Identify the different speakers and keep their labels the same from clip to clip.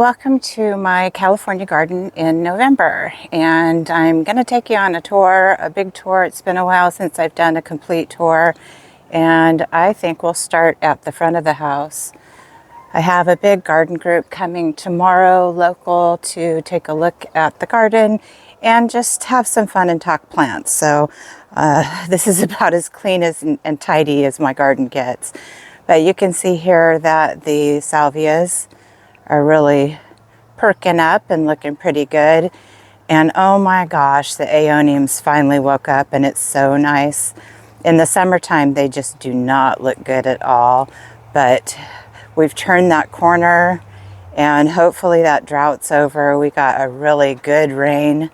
Speaker 1: Welcome to my California garden in November, and I'm going to take you on a tour, a big tour. It's been a while since I've done a complete tour, and I think we'll start at the front of the house. I have a big garden group coming tomorrow, local, to take a look at the garden and just have some fun and talk plants. So this is about as clean and tidy as my garden gets. But you can see here that the salvias are really perking up and looking pretty good. And oh my gosh, the aeoniums finally woke up, and it's so nice. In the summertime, they just do not look good at all. But we've turned that corner, and hopefully that drought's over. We got a really good rain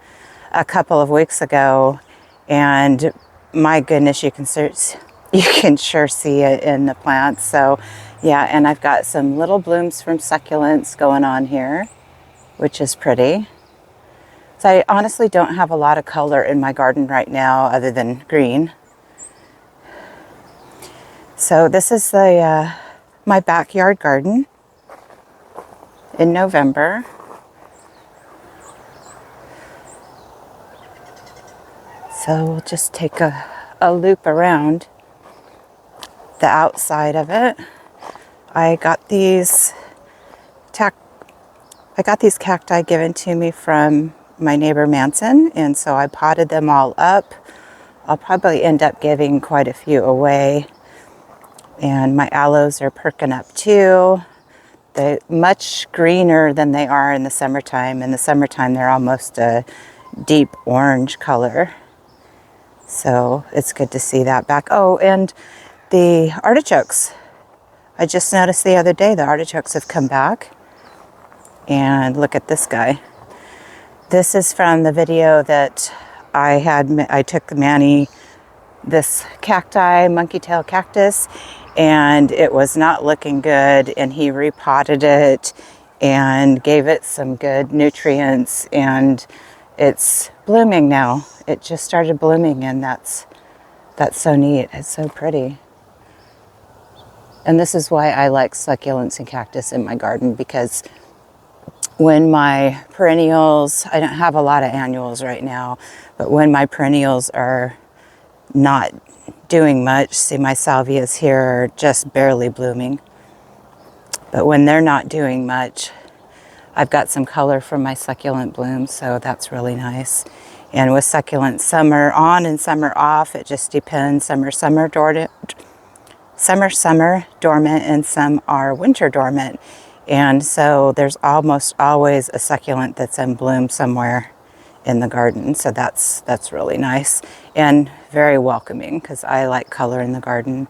Speaker 1: a couple of weeks ago, and my goodness, you can sure see it in the plants. So yeah, and I've got some little blooms from succulents going on here, which is pretty. So I honestly don't have a lot of color in my garden right now other than green. So this is my backyard garden in November. So we'll just take a loop around the outside of it. I got these cacti given to me from my neighbor Manson, and so I potted them all up. I'll probably end up giving quite a few away. And my aloes are perking up too. They're much greener than they are in the summertime. In the summertime, they're almost a deep orange color. So it's good to see that back. Oh, and the artichokes. I just noticed the other day the artichokes have come back. And look at this guy. This is from the video that I took Manny this cacti, monkey tail cactus, and it was not looking good, and he repotted it and gave it some good nutrients, and it's blooming now. It just started blooming, and that's so neat. It's so pretty. And this is why I like succulents and cactus in my garden, because when my perennials, I don't have a lot of annuals right now, but when my perennials are not doing much, see my salvias here are just barely blooming. But when they're not doing much, I've got some color from my succulent blooms, so that's really nice. And with succulents, some are on and some are off. It just depends. Some are summer dormant, and some are winter dormant. And so there's almost always a succulent that's in bloom somewhere in the garden. So that's really nice and very welcoming, because I like color in the garden.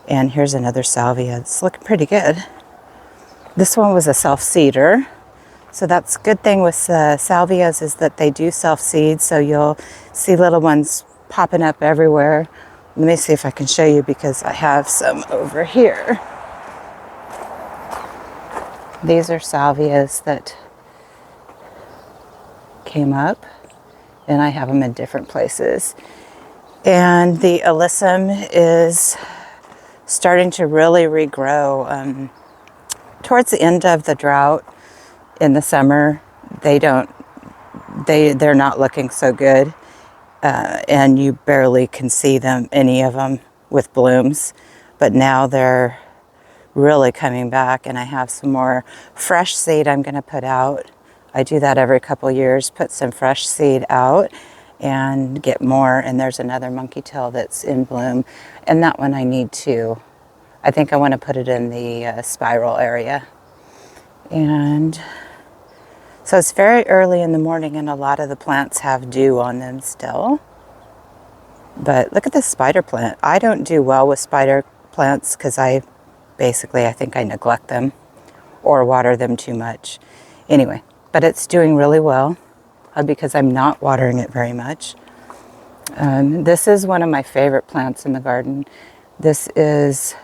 Speaker 1: And here's another salvia. It's looking pretty good. This one was a self-seeder. So that's a good thing with salvias, is that they do self-seed. So you'll see little ones popping up everywhere. Let me see if I can show you, because I have some over here. These are salvias that came up, and I have them in different places. And the alyssum is starting to really regrow. Towards the end of the drought in the summer, they're not looking so good. And you barely can see any of them with blooms. But now they're really coming back, and I have some more fresh seed I'm going to put out. I do that every couple years, put some fresh seed out and get more. And there's another monkey tail that's in bloom, and that one I need too. I think I want to put it in the spiral area. And so it's very early in the morning, and a lot of the plants have dew on them still. But look at this spider plant. I don't do well with spider plants, because I think I neglect them or water them too much. Anyway, but it's doing really well because I'm not watering it very much. This is one of my favorite plants in the garden. This is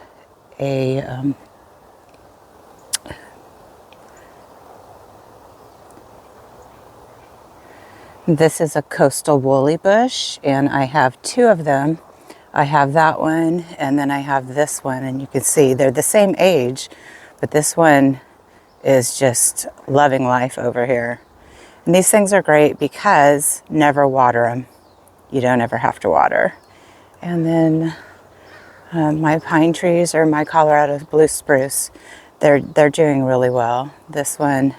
Speaker 1: This is a coastal woolly bush, and I have two of them. I have that one, and then I have this one, and you can see they're the same age, but this one is just loving life over here. And these things are great because never water them. You don't ever have to water. And then my pine trees or my Colorado blue spruce, they're doing really well. This one,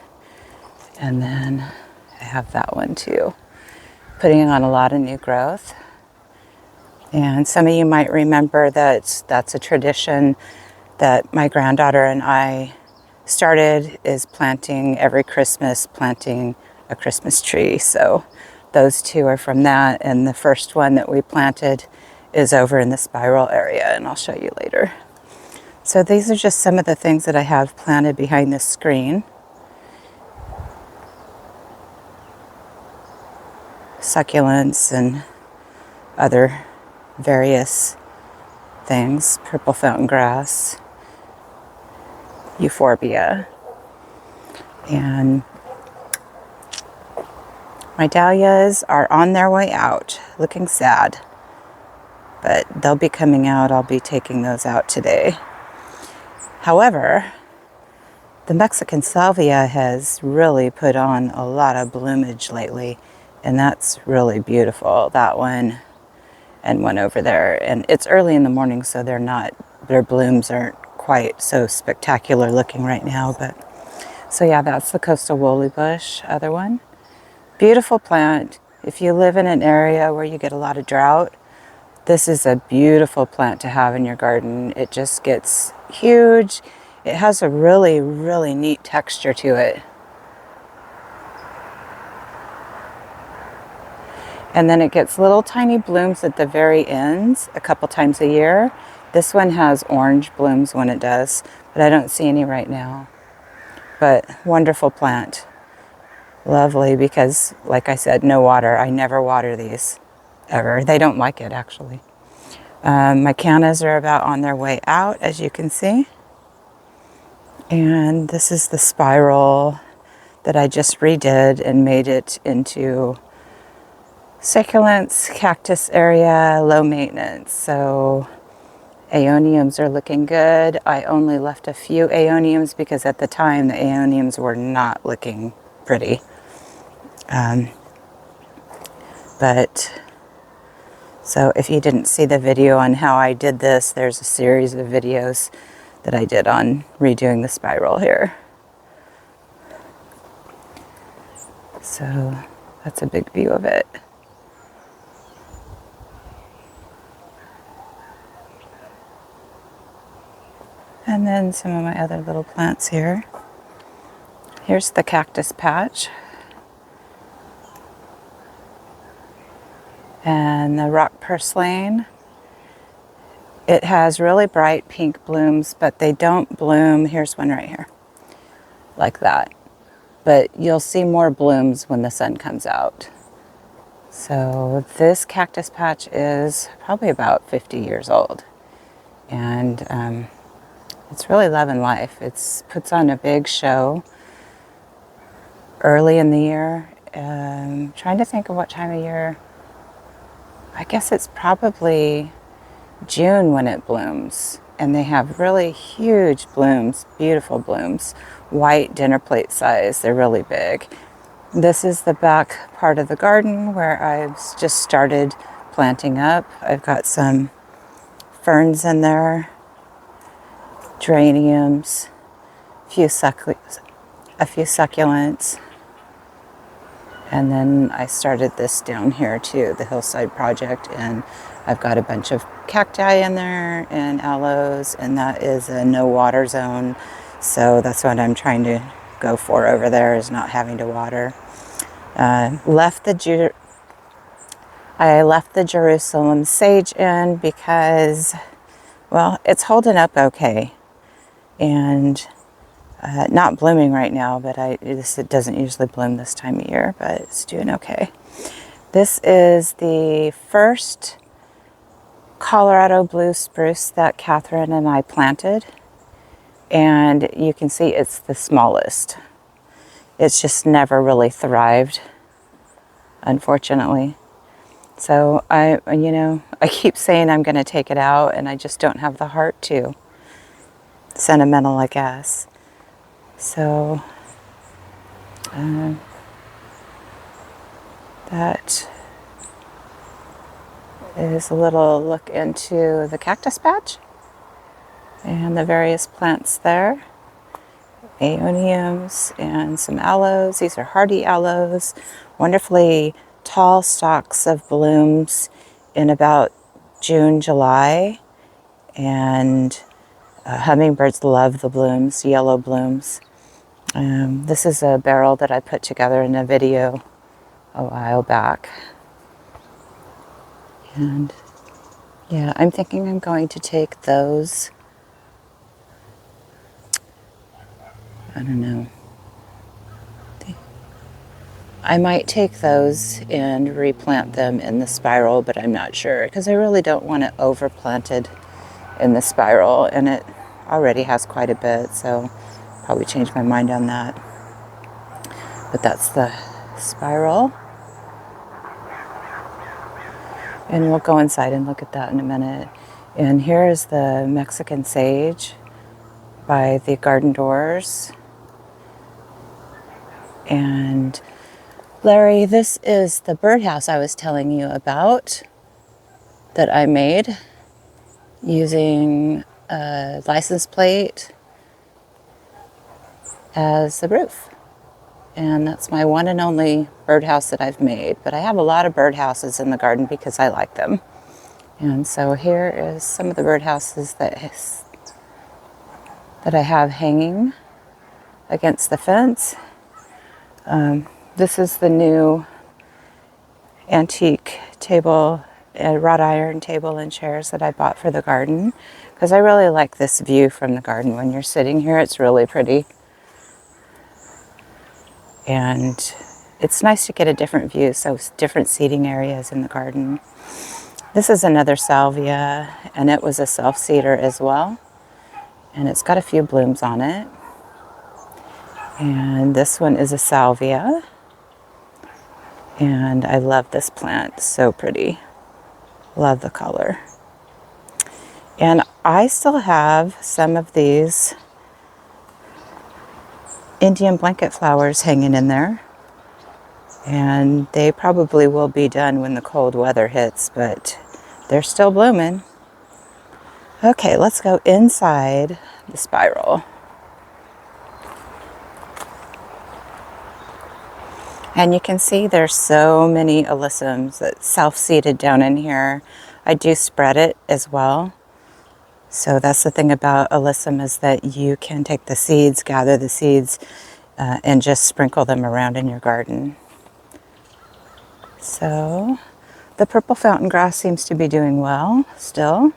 Speaker 1: and then I have that one too. Putting on a lot of new growth. And some of you might remember that that's a tradition that my granddaughter and I started, is planting every Christmas, planting a Christmas tree. So those two are from that. And the first one that we planted is over in the spiral area, and I'll show you later. So these are just some of the things that I have planted behind this screen. Succulents and other various things. Purple fountain grass, euphorbia, and my dahlias are on their way out, looking sad, but they'll be coming out. I'll be taking those out today. However, the Mexican salvia has really put on a lot of bloomage lately, and that's really beautiful. That one and one over there. And it's early in the morning, so their blooms aren't quite so spectacular looking right now. But so yeah, that's the coastal woolly bush, other one. Beautiful plant. If you live in an area where you get a lot of drought, this is a beautiful plant to have in your garden. It just gets huge. It has a really, really neat texture to it. And then it gets little tiny blooms at the very ends a couple times a year. This one has orange blooms when it does, but I don't see any right now. But wonderful plant. Lovely because, like I said, no water. I never water these, ever. They don't like it, actually. My cannas are about on their way out, as you can see. And this is the spiral that I just redid and made it into succulents, cactus area, low maintenance. So aeoniums are looking good. I only left a few aeoniums because at the time the aeoniums were not looking pretty. But so if you didn't see the video on how I did this, there's a series of videos that I did on redoing the spiral here. So that's a big view of it. And then some of my other little plants here. Here's the cactus patch. And the rock purslane. It has really bright pink blooms, but they don't bloom. Here's one right here, like that. But you'll see more blooms when the sun comes out. So this cactus patch is probably about 50 years old. And it's really loving life. It puts on a big show early in the year. Trying to think of what time of year. I guess it's probably June when it blooms. And they have really huge blooms, beautiful blooms, white dinner plate size. They're really big. This is the back part of the garden where I've just started planting up. I've got some ferns in there, geraniums, a few succulents. And then I started this down here too, the hillside project, and I've got a bunch of cacti in there and aloes, and that is a no water zone. So that's what I'm trying to go for over there, is not having to water. I left the Jerusalem sage in because, well, it's holding up okay. And not blooming right now, but it doesn't usually bloom this time of year, but it's doing okay. This is the first Colorado blue spruce that Catherine and I planted, and you can see it's the smallest. It's just never really thrived, unfortunately. So I keep saying I'm going to take it out, and I just don't have the heart to. Sentimental, I guess. So that is a little look into the cactus patch and the various plants there. Aeoniums and some aloes. These are hardy aloes, wonderfully tall stalks of blooms in about June, July. And hummingbirds love the blooms, yellow blooms. This is a barrel that I put together in a video a while back. And yeah, I'm thinking I'm going to take those. I don't know. I might take those and replant them in the spiral, but I'm not sure because I really don't want it overplanted in the spiral, and it already has quite a bit, so probably change my mind on that. But that's the spiral. And we'll go inside and look at that in a minute. And here is the Mexican sage by the garden doors. And Larry, this is the birdhouse I was telling you about that I made using a license plate as the roof. And that's my one and only birdhouse that I've made. But I have a lot of birdhouses in the garden because I like them. And so here is some of the birdhouses that I have hanging against the fence. This is the new antique table, wrought iron table and chairs that I bought for the garden because I really like this view from the garden. When you're sitting here, it's really pretty. And it's nice to get a different view, so different seating areas in the garden. This is another salvia, and it was a self-seeder as well. And it's got a few blooms on it. And this one is a salvia. And I love this plant, so pretty. Love the color. And I still have some of these Indian blanket flowers hanging in there. And they probably will be done when the cold weather hits, but they're still blooming. Okay, let's go inside the spiral. And you can see there's so many alyssums that self-seeded down in here. I do spread it as well. So that's the thing about alyssum, is that you can take the seeds, gather the seeds, and just sprinkle them around in your garden. So the purple fountain grass seems to be doing well still.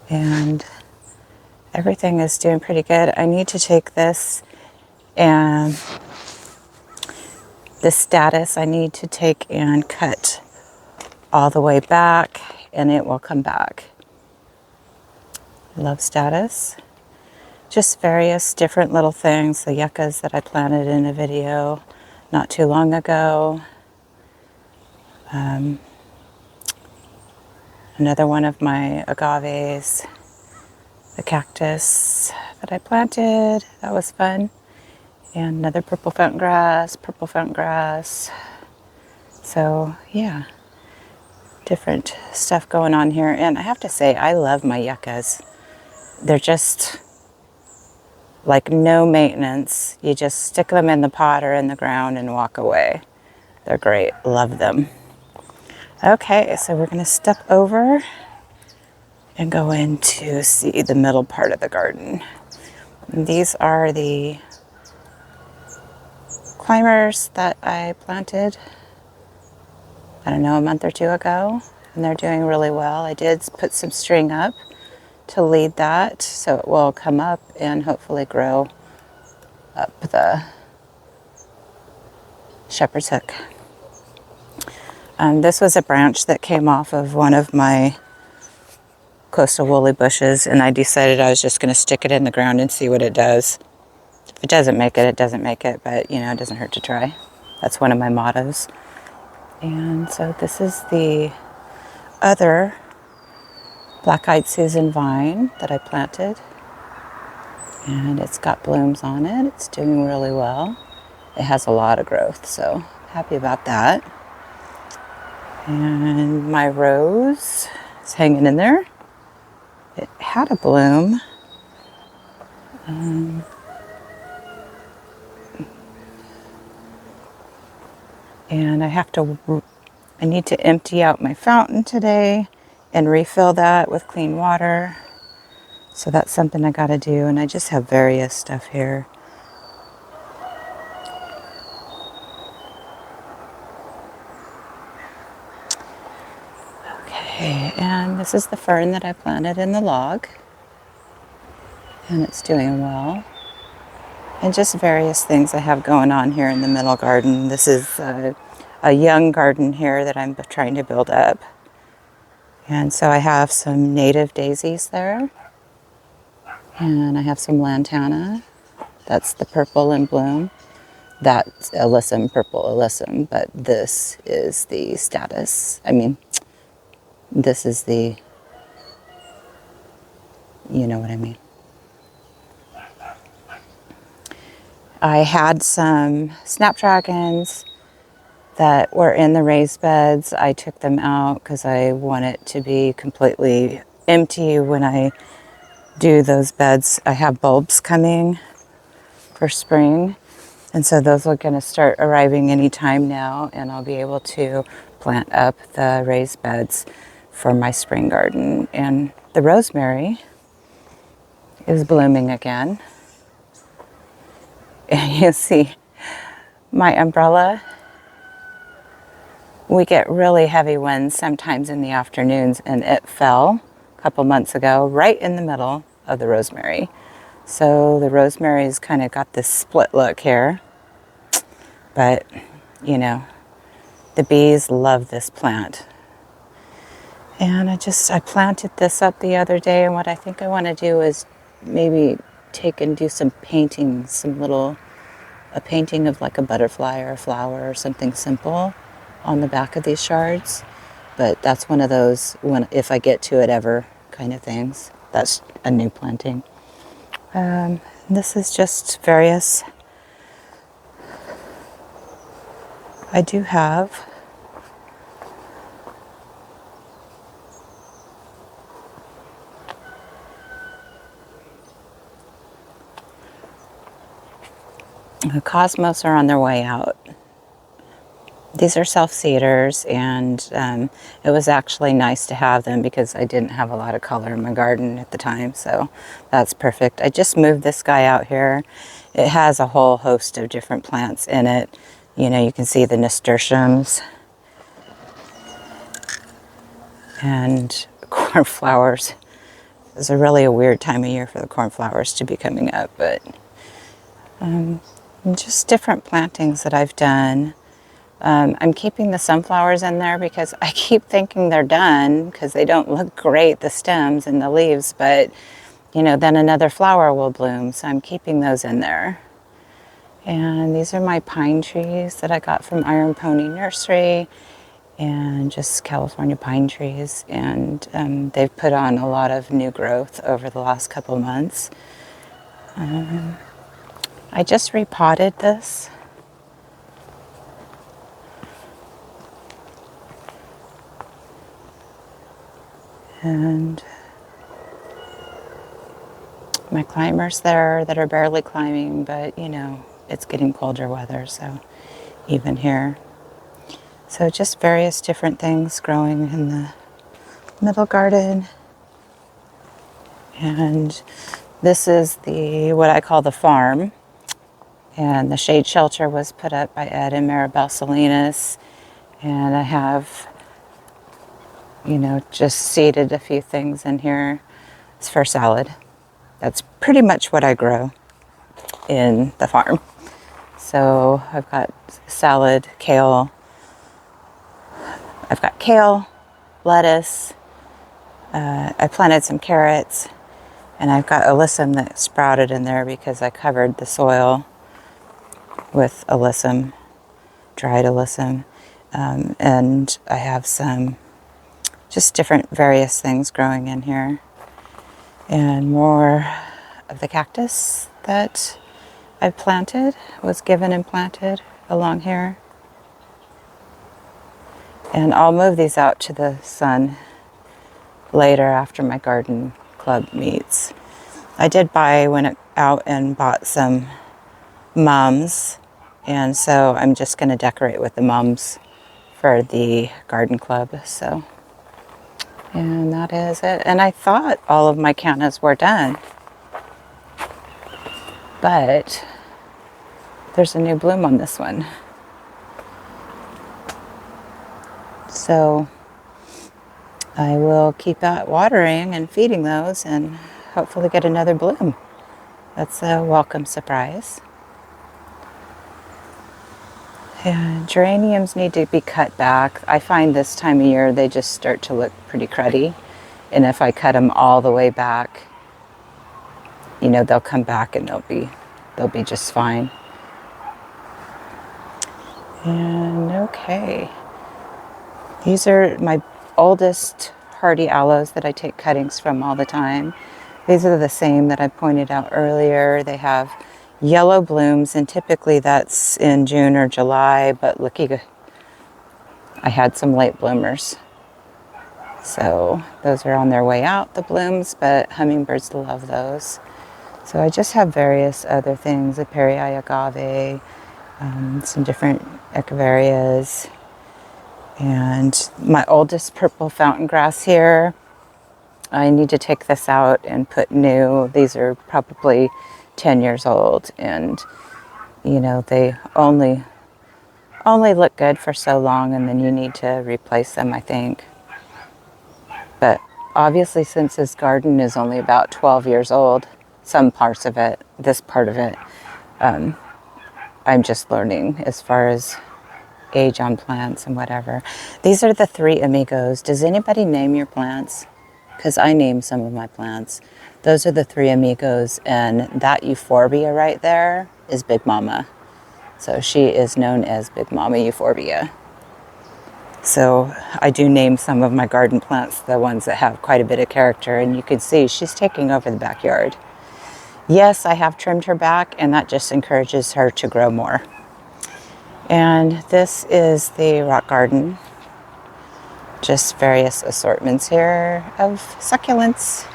Speaker 1: And everything is doing pretty good. I need to take this and the status I need to take and cut all the way back, and it will come back. Love status. Just various different little things. The yuccas that I planted in a video not too long ago. Another one of my agaves. The cactus that I planted. That was fun. And another purple fountain grass. So yeah, different stuff going on here. And I have to say, I love my yuccas. They're just like no maintenance. You just stick them in the pot or in the ground and walk away. They're great. Love them. Okay, so we're going to step over and go in to see the middle part of the garden. And these are the climbers that I planted, I don't know, a month or two ago, and they're doing really well. I did put some string up to lead that, so it will come up and hopefully grow up the shepherd's hook. This was a branch that came off of one of my coastal woolly bushes, and I decided I was just going to stick it in the ground and see what it does. If it doesn't make it, it doesn't make it, but you know, it doesn't hurt to try. That's one of my mottos. And so this is the other black-eyed Susan vine that I planted. And it's got blooms on it. It's doing really well. It has a lot of growth, so happy about that. And my rose is hanging in there. It had a bloom. And I need to empty out my fountain today and refill that with clean water. So that's something I gotta do, and I just have various stuff here. Okay, and this is the fern that I planted in the log, and it's doing well. And just various things I have going on here in the middle garden. This is a young garden here that I'm trying to build up. And so I have some native daisies there. And I have some lantana. That's the purple in bloom. That's alyssum, purple alyssum. But this is the status. This is the, you know what I mean. I had some snapdragons that were in the raised beds. I took them out because I want it to be completely empty when I do those beds. I have bulbs coming for spring, and so those are going to start arriving anytime now, and I'll be able to plant up the raised beds for my spring garden. And the rosemary is blooming again. And you see my umbrella, we get really heavy winds sometimes in the afternoons, and it fell a couple months ago right in the middle of the rosemary. So the rosemary's kind of got this split look here, but you know, the bees love this plant. And I planted this up the other day, and what I think I want to do is maybe take and do some painting, a painting of like a butterfly or a flower or something simple on the back of these shards. But that's one of those, if I get to it ever, kind of things. That's a new planting. This is just various. I do have the cosmos are on their way out. These are self-seeders, and it was actually nice to have them because I didn't have a lot of color in my garden at the time, so that's perfect. I just moved this guy out here. It has a whole host of different plants in it. You know, you can see the nasturtiums and cornflowers. It's really a weird time of year for the cornflowers to be coming up, but just different plantings that I've done. I'm keeping the sunflowers in there because I keep thinking they're done because they don't look great, the stems and the leaves, but you know, then another flower will bloom, so I'm keeping those in there. And these are my pine trees that I got from Iron Pony Nursery, and just California pine trees, and they've put on a lot of new growth over the last couple months. I just repotted this. And my climbers there that are barely climbing, but you know, it's getting colder weather, so even here. So just various different things growing in the middle garden. And this is what I call the farm. And the shade shelter was put up by Ed and Maribel Salinas. And I have, you know, just seeded a few things in here. It's for salad. That's pretty much what I grow in the farm. So I've got salad, kale. I've got kale, lettuce. I planted some carrots, and I've got alyssum that sprouted in there because I covered the soil with alyssum, dried alyssum. And I have some just different various things growing in here. And more of the cactus that I planted, was given and planted along here. And I'll move these out to the sun later after my garden club meets. I did went out and bought some mums, and so I'm just going to decorate with the mums for the garden club. So, and that is it. And I thought all of my cannas were done, but there's a new bloom on this one. So I will keep out watering and feeding those and hopefully get another bloom. That's a welcome surprise. And geraniums need to be cut back. I find this time of year they just start to look pretty cruddy. And if I cut them all the way back, you know, they'll come back and they'll be just fine. And okay. These are my oldest hardy aloes that I take cuttings from all the time. These are the same that I pointed out earlier. They have yellow blooms, and typically that's in June or July, but looky, I had some late bloomers. So those are on their way out, the blooms, but hummingbirds love those. So I just have various other things, a Perryi agave, some different echeverias, and my oldest purple fountain grass here. I need to take this out and put new. These are probably 10 years old, and you know, they only look good for so long, and then you need to replace them, I think. But obviously, since this garden is only about 12 years old, some parts of it, this part of it, I'm just learning as far as age on plants and whatever. These are the three amigos. Does anybody name your plants? Because I name some of my plants. Those are the three amigos, and that euphorbia right there is Big Mama. So she is known as Big Mama Euphorbia. So I do name some of my garden plants, the ones that have quite a bit of character, and you can see she's taking over the backyard. Yes, I have trimmed her back, and that just encourages her to grow more. And this is the rock garden. Just various assortments here of succulents,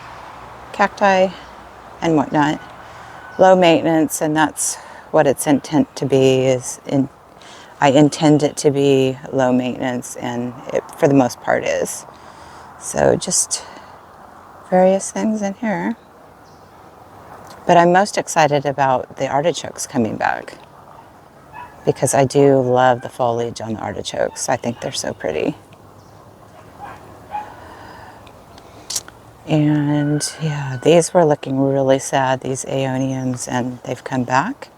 Speaker 1: cacti, and whatnot. Low maintenance, and that's what its intent to be. I intend it to be low maintenance, and it, for the most part, is. So just various things in here. But I'm most excited about the artichokes coming back, because I do love the foliage on the artichokes. I think they're so pretty. And yeah, these were looking really sad, these aeoniums, and they've come back.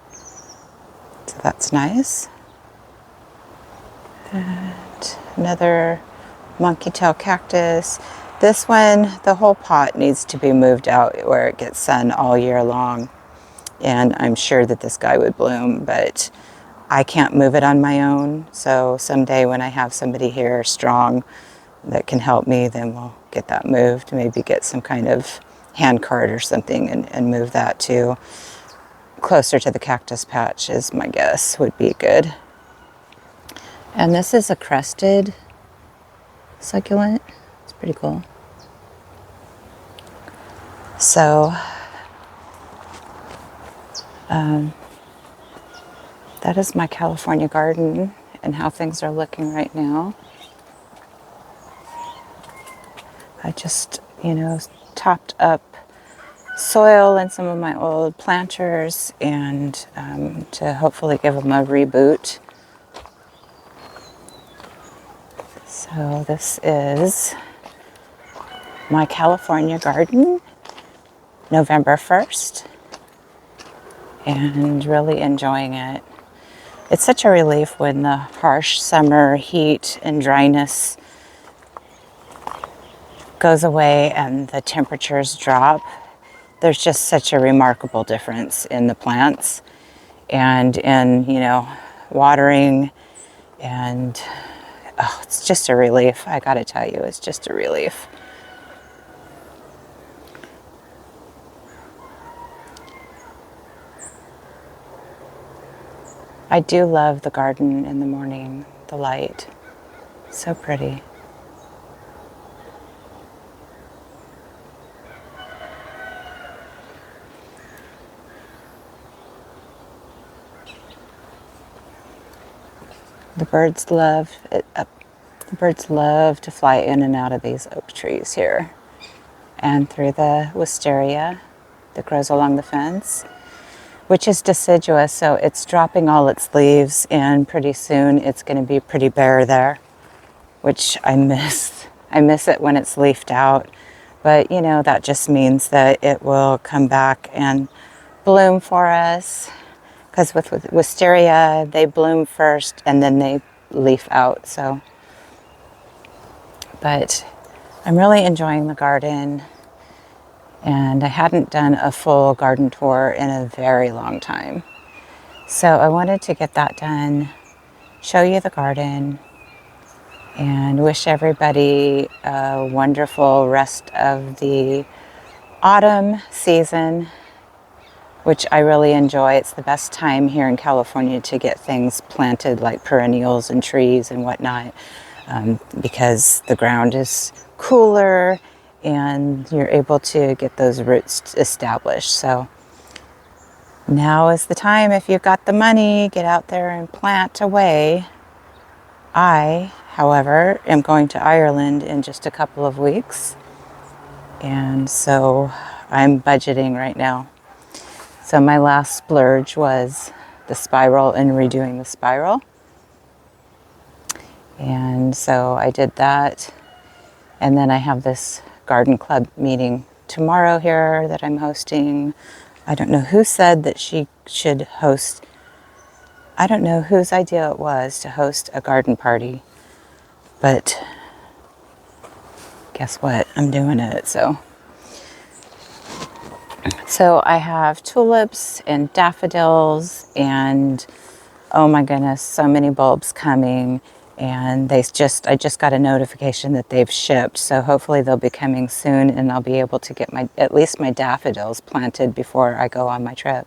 Speaker 1: So that's nice. And another monkey tail cactus. This one, the whole pot needs to be moved out where it gets sun all year long. And I'm sure that this guy would bloom, but I can't move it on my own. So someday when I have somebody here strong that can help me, then we'll get that moved. Maybe get some kind of hand cart or something and move that to closer to the cactus patch, is my guess would be good. And this is a crested succulent. It's pretty cool. So that is my California garden and how things are looking right now. I just, you know, topped up soil in some of my old planters, and to hopefully give them a reboot. So this is my California garden, November 1st, and really enjoying it. It's such a relief when the harsh summer heat and dryness goes away and the temperatures drop. There's just such a remarkable difference in the plants and in, you know, watering, and oh, it's just a relief. I gotta tell you, it's just a relief. I do love the garden in the morning, the light. So pretty. The birds love it. The birds love to fly in and out of these oak trees here and through the wisteria that grows along the fence, which is deciduous, so it's dropping all its leaves, and pretty soon it's going to be pretty bare there, which I miss. I miss it when it's leafed out, but you know, that just means that it will come back and bloom for us, because with wisteria, they bloom first and then they leaf out. So, but I'm really enjoying the garden, and I hadn't done a full garden tour in a very long time. So I wanted to get that done, show you the garden, and wish everybody a wonderful rest of the autumn season, which I really enjoy. It's the best time here in California to get things planted, like perennials and trees and whatnot, because the ground is cooler and you're able to get those roots established. So now is the time. If you've got the money, get out there and plant away. I, however, am going to Ireland in just a couple of weeks, and so I'm budgeting right now. So my last splurge was the spiral and redoing the spiral. And so I did that. And then I have this garden club meeting tomorrow here that I'm hosting. I don't know who said that she should host. I don't know whose idea it was to host a garden party. But guess what? I'm doing it. So I have tulips and daffodils and, oh my goodness, so many bulbs coming. And I just got a notification that they've shipped. So hopefully they'll be coming soon, and I'll be able to get at least my daffodils planted before I go on my trip.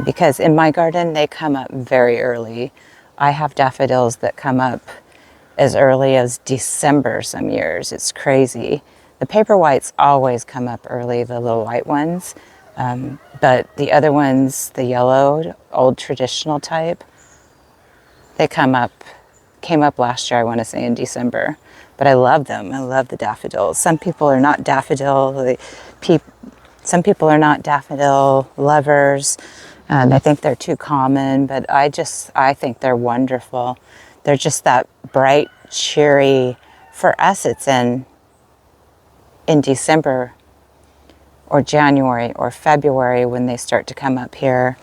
Speaker 1: Because in my garden, they come up very early. I have daffodils that come up as early as December some years. It's crazy. The paper whites always come up early, the little white ones. But the other ones, the yellow, old traditional type, they came up last year, I want to say in December. But I love them. I love the daffodils. Some people are not daffodil lovers. I think they're too common, but I think they're wonderful. They're just that bright, cheery. For us, it's in December or January or February when they start to come up here.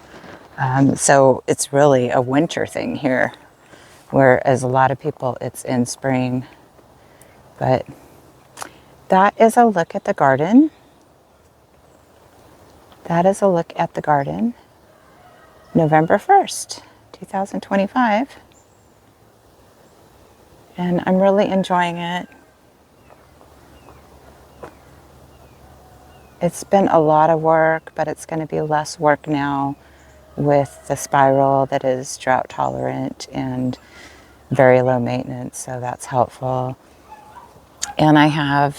Speaker 1: So it's really a winter thing here, whereas a lot of people, it's in spring. But that is a look at the garden. That is a look at the garden. November 1st, 2025. And I'm really enjoying it. It's been a lot of work, but it's going to be less work now with the spiral that is drought tolerant and very low maintenance, so that's helpful. And I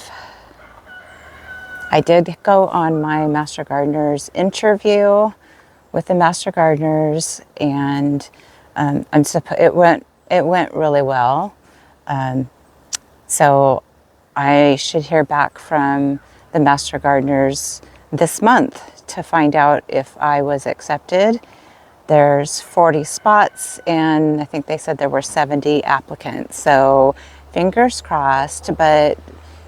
Speaker 1: did go on my Master Gardener's interview with the Master Gardeners, and it went really well. So I should hear back from the Master Gardeners this month to find out if I was accepted. There's 40 spots, and I think they said there were 70 applicants. So fingers crossed, but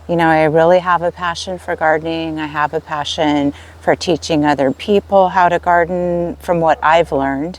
Speaker 1: you know, I really have a passion for gardening. I have a passion for teaching other people how to garden from what I've learned.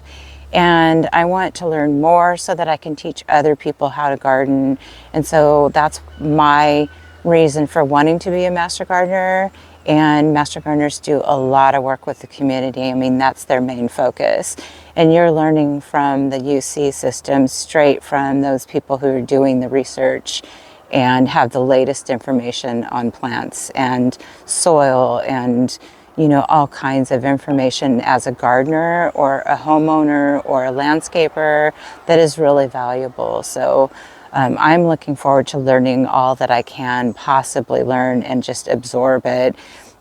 Speaker 1: And I want to learn more so that I can teach other people how to garden. And so that's my reason for wanting to be a Master Gardener. And Master Gardeners do a lot of work with the community. I mean, that's their main focus. And you're learning from the UC system, straight from those people who are doing the research and have the latest information on plants and soil and, all kinds of information as a gardener or a homeowner or a landscaper that is really valuable. So I'm looking forward to learning all that I can possibly learn and just absorb it.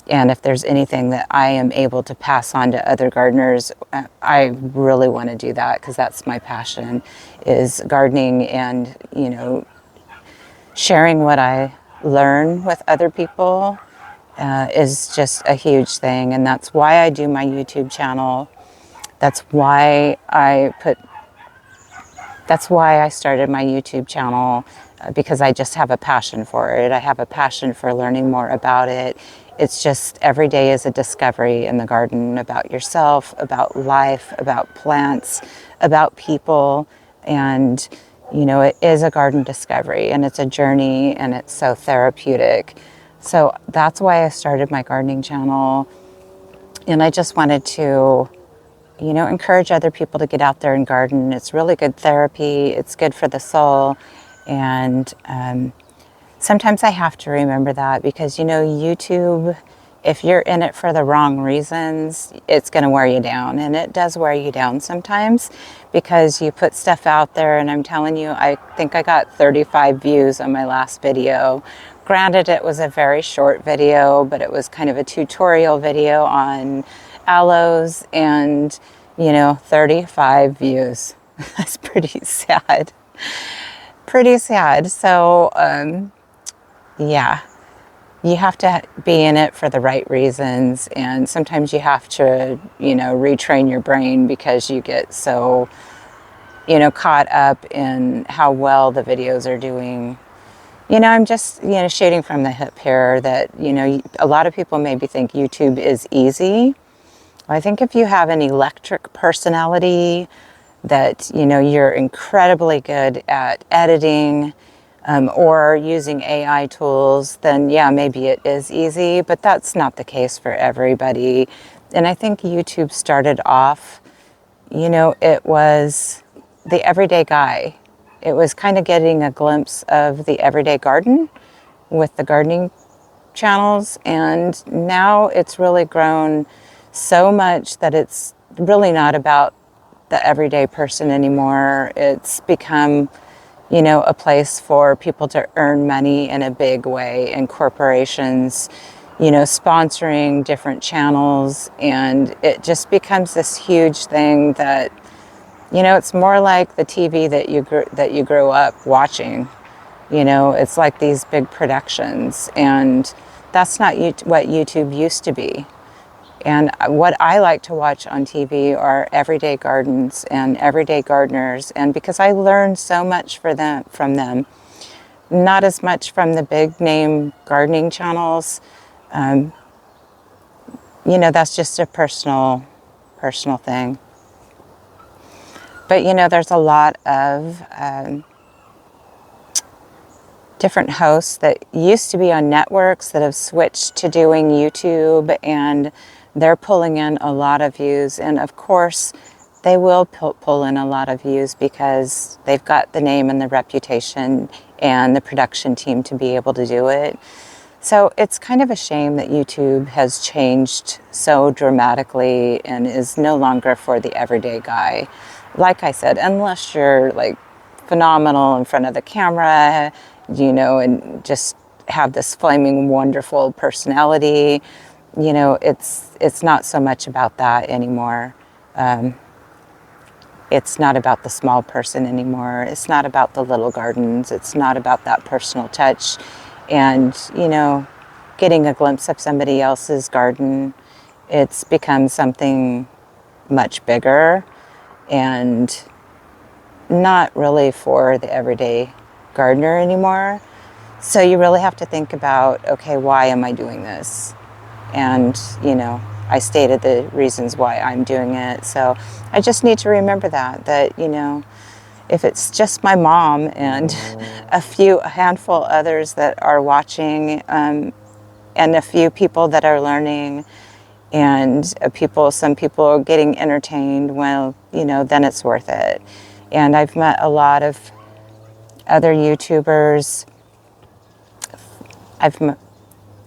Speaker 1: And if there's anything that I am able to pass on to other gardeners, I really want to do that, because that's my passion, is gardening and, sharing what I learn with other people is just a huge thing. And that's why I do my YouTube channel. That's why I started my YouTube channel, because I just have a passion for it. I have a passion for learning more about it. It's just every day is a discovery in the garden about yourself, about life, about plants, about people. And, it is a garden discovery, and it's a journey, and it's so therapeutic. So that's why I started my gardening channel. And I just wanted to encourage other people to get out there and garden. It's really good therapy. It's good for the soul. And sometimes I have to remember that, because, YouTube, if you're in it for the wrong reasons, it's going to wear you down. And it does wear you down sometimes, because you put stuff out there. And I'm telling you, I think I got 35 views on my last video. Granted, it was a very short video, but it was kind of a tutorial video on aloes, and 35 views. That's pretty sad. Pretty sad. So yeah, you have to be in it for the right reasons, and sometimes you have to retrain your brain, because you get so caught up in how well the videos are doing. I'm just, shooting from the hip here, that, a lot of people maybe think YouTube is easy. I think if you have an electric personality, that, you're incredibly good at editing, or using AI tools, then yeah, maybe it is easy, but that's not the case for everybody. And I think YouTube started off, it was the everyday guy. It was kind of getting a glimpse of the everyday garden with the gardening channels. And now it's really grown so much that it's really not about the everyday person anymore. It's become, a place for people to earn money in a big way, and corporations, sponsoring different channels. And it just becomes this huge thing that, it's more like the TV that you grew up watching. It's like these big productions, and that's not what YouTube used to be. And what I like to watch on TV are everyday gardens and everyday gardeners, and because I learned so much from them, not as much from the big name gardening channels. That's just a personal thing. But there's a lot of different hosts that used to be on networks that have switched to doing YouTube, and they're pulling in a lot of views. And of course, they will pull in a lot of views, because they've got the name and the reputation and the production team to be able to do it. So it's kind of a shame that YouTube has changed so dramatically and is no longer for the everyday guy. Like I said, unless you're like phenomenal in front of the camera, and just have this flaming wonderful personality, it's not so much about that anymore. It's not about the small person anymore. It's not about the little gardens. It's not about that personal touch. And, getting a glimpse of somebody else's garden, it's become something much bigger and not really for the everyday gardener anymore. So you really have to think about, okay, why am I doing this? And, I stated the reasons why I'm doing it. So I just need to remember that, if it's just my mom and a handful others that are watching, and a few people that are learning, and some people are getting entertained, well, then it's worth it. And I've met a lot of other YouTubers.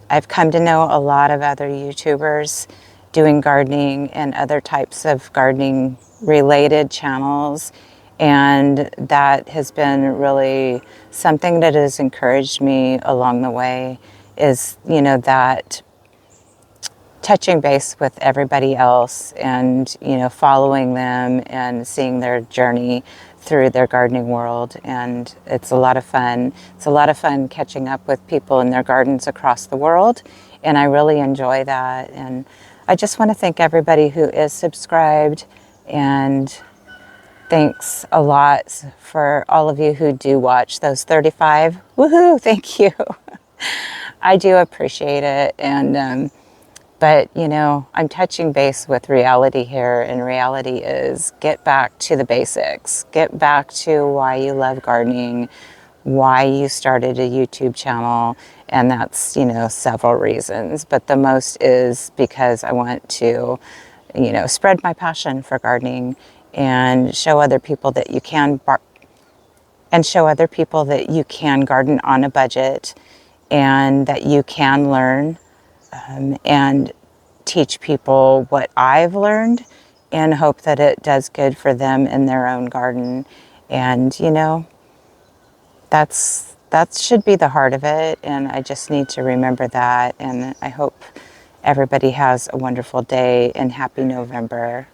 Speaker 1: I've come to know a lot of other YouTubers doing gardening and other types of gardening related channels. And that has been really something that has encouraged me along the way, is, that touching base with everybody else and, following them and seeing their journey through their gardening world. And it's a lot of fun. It's a lot of fun catching up with people in their gardens across the world. And I really enjoy that. And I just want to thank everybody who is subscribed, and thanks a lot for all of you who do watch, those 35. Woohoo! Thank you. I do appreciate it. And, but, I'm touching base with reality here, and reality is get back to the basics. Get back to why you love gardening, why you started a YouTube channel, and that's, several reasons. But the most is because I want to, spread my passion for gardening and show other people that you can garden on a budget, and that you can learn, and teach people what I've learned, and hope that it does good for them in their own garden. And that should be the heart of it, and I just need to remember that. And I hope everybody has a wonderful day, and happy November.